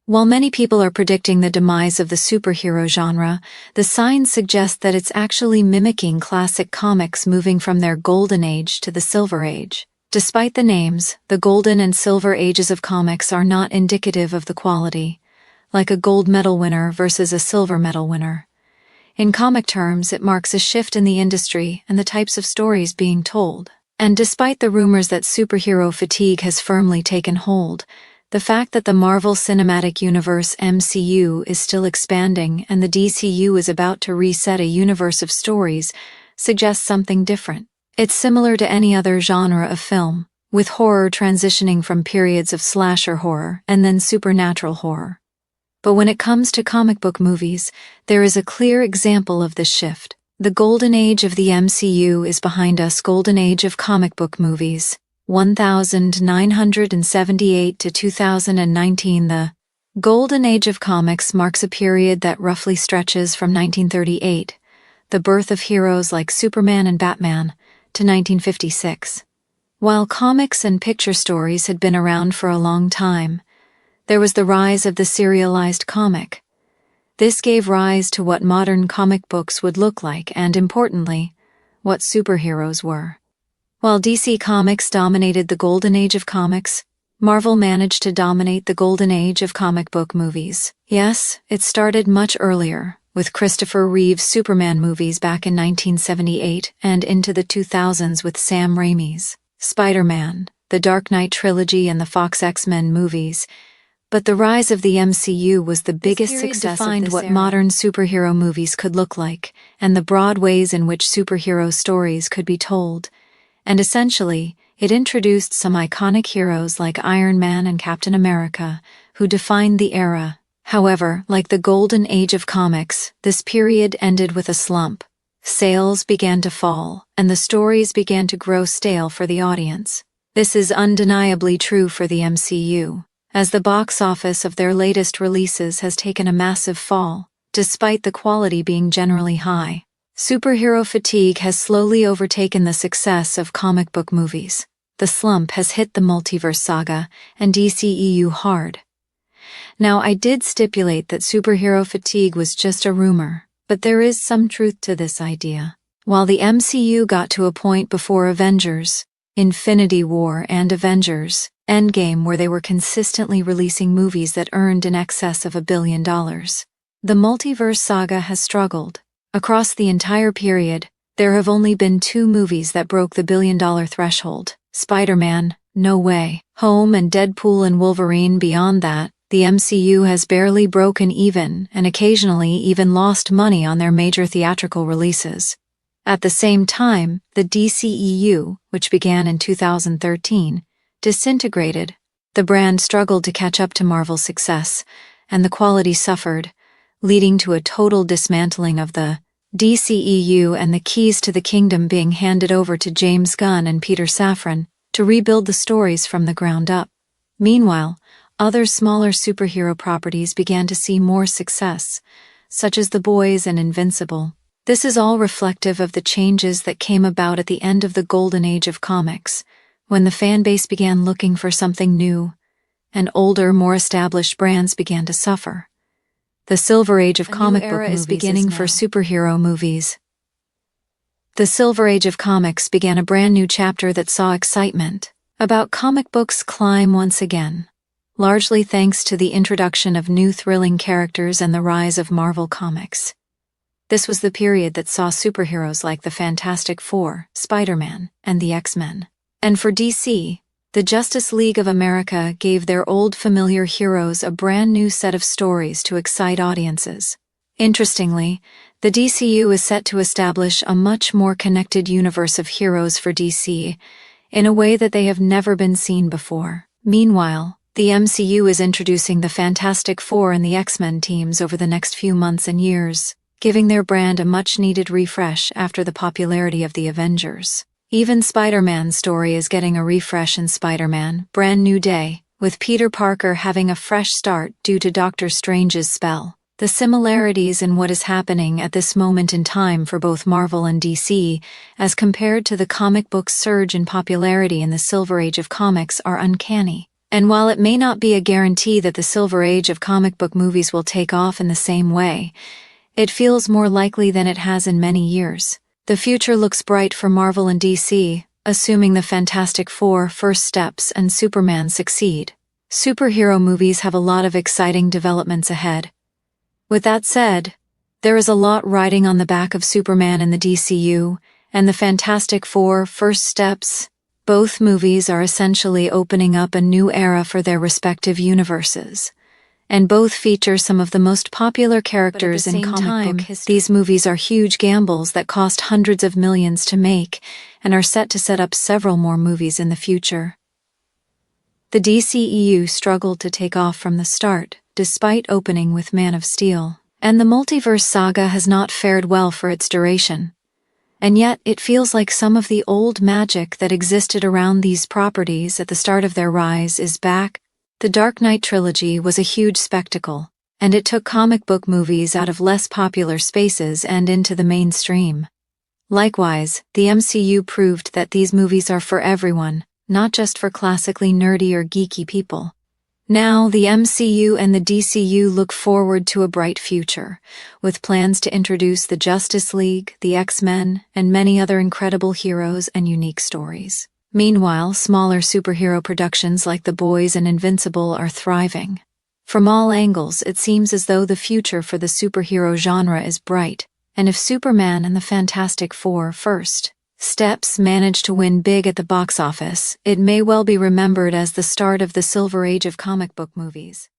While many people are predicting the demise of the superhero genre, the signs suggest that it's actually mimicking classic comics, moving from their golden age to the silver age. Despite the names, the golden and silver ages of comics are not indicative of the quality, like a gold medal winner versus a silver medal winner. In comic terms, it marks a shift in the industry and the types of stories being told. And despite the rumors that superhero fatigue has firmly taken hold, the fact that the Marvel Cinematic Universe (MCU) is still expanding and the DCU is about to reset a universe of stories suggests something different. It's similar to any other genre of film, with horror transitioning from periods of slasher horror and then supernatural horror. But when it comes to comic book movies, there is a clear example of this shift. The golden age of the MCU is behind us. Golden age of comic book movies, 1978 to 2019. The golden age of comics marks a period that roughly stretches from 1938, the birth of heroes like Superman and Batman, to 1956. While comics and picture stories had been around for a long time, there was the rise of the serialized comic. This gave rise to what modern comic books would look like and, importantly, what superheroes were. While DC Comics dominated the golden age of comics, Marvel managed to dominate the golden age of comic book movies. Yes, it started much earlier, with Christopher Reeve's Superman movies back in 1978 and into the 2000s with Sam Raimi's Spider-Man, the Dark Knight trilogy and the Fox X-Men movies. But the rise of the MCU was the biggest success. Defined what modern superhero movies could look like, and the broad ways in which superhero stories could be told. And essentially, it introduced some iconic heroes like Iron Man and Captain America, who defined the era. However, like the golden age of comics, this period ended with a slump. Sales began to fall, and the stories began to grow stale for the audience. This is undeniably true for the MCU, as the box office of their latest releases has taken a massive fall, despite the quality being generally high. Superhero fatigue has slowly overtaken the success of comic book movies. The slump has hit the multiverse saga and DCEU hard. Now, I did stipulate that superhero fatigue was just a rumor, but there is some truth to this idea. While the MCU got to a point before Avengers, Infinity War and Avengers Endgame where they were consistently releasing movies that earned in excess of $1 billion, the multiverse saga has struggled. Across the entire period, there have only been 2 movies that broke the $1 billion threshold: Spider-Man, No Way Home, and Deadpool and Wolverine. Beyond that, the MCU has barely broken even and occasionally even lost money on their major theatrical releases. At the same time, the DCEU, which began in 2013, disintegrated. The brand struggled to catch up to Marvel's success, and the quality suffered, leading to a total dismantling of the DCEU and the keys to the kingdom being handed over to James Gunn and Peter Safran to rebuild the stories from the ground up. Meanwhile, other smaller superhero properties began to see more success, such as The Boys and Invincible. This is all reflective of the changes that came about at the end of the golden age of comics, when the fanbase began looking for something new, and older, more established brands began to suffer. The Silver Age of comic book movies is beginning for superhero movies. The Silver Age of comics began a brand new chapter that saw excitement about comic books climb once again, largely thanks to the introduction of new thrilling characters and the rise of Marvel Comics. This was the period that saw superheroes like the Fantastic Four, Spider-Man, and the X-Men. And for DC, the Justice League of America gave their old familiar heroes a brand new set of stories to excite audiences. Interestingly, the DCU is set to establish a much more connected universe of heroes for DC, in a way that they have never been seen before. Meanwhile, the MCU is introducing the Fantastic Four and the X-Men teams over the next few months and years, giving their brand a much-needed refresh after the popularity of the Avengers. Even Spider-Man's story is getting a refresh in Spider-Man: Brand New Day, with Peter Parker having a fresh start due to Doctor Strange's spell. The similarities in what is happening at this moment in time for both Marvel and DC, as compared to the comic book's surge in popularity in the Silver Age of comics, are uncanny. And while it may not be a guarantee that the Silver Age of comic book movies will take off in the same way, it feels more likely than it has in many years. The future looks bright for Marvel and DC, assuming the Fantastic Four, First Steps, and Superman succeed. Superhero movies have a lot of exciting developments ahead. With that said, there is a lot riding on the back of Superman in the DCU, and the Fantastic Four, First Steps. Both movies are essentially opening up a new era for their respective universes, and both feature some of the most popular characters in comic book history. These movies are huge gambles that cost hundreds of millions to make and are set to set up several more movies in the future. The DCEU struggled to take off from the start, despite opening with Man of Steel, and the multiverse saga has not fared well for its duration. And yet, it feels like some of the old magic that existed around these properties at the start of their rise is back. The Dark Knight trilogy was a huge spectacle, and it took comic book movies out of less popular spaces and into the mainstream. Likewise, the MCU proved that these movies are for everyone, not just for classically nerdy or geeky people. Now, the MCU and the DCU look forward to a bright future, with plans to introduce the Justice League, the X-Men, and many other incredible heroes and unique stories. Meanwhile, smaller superhero productions like The Boys and Invincible are thriving. From all angles, it seems as though the future for the superhero genre is bright, and if Superman and the Fantastic Four, First Steps manage to win big at the box office, it may well be remembered as the start of the Silver Age of comic book movies.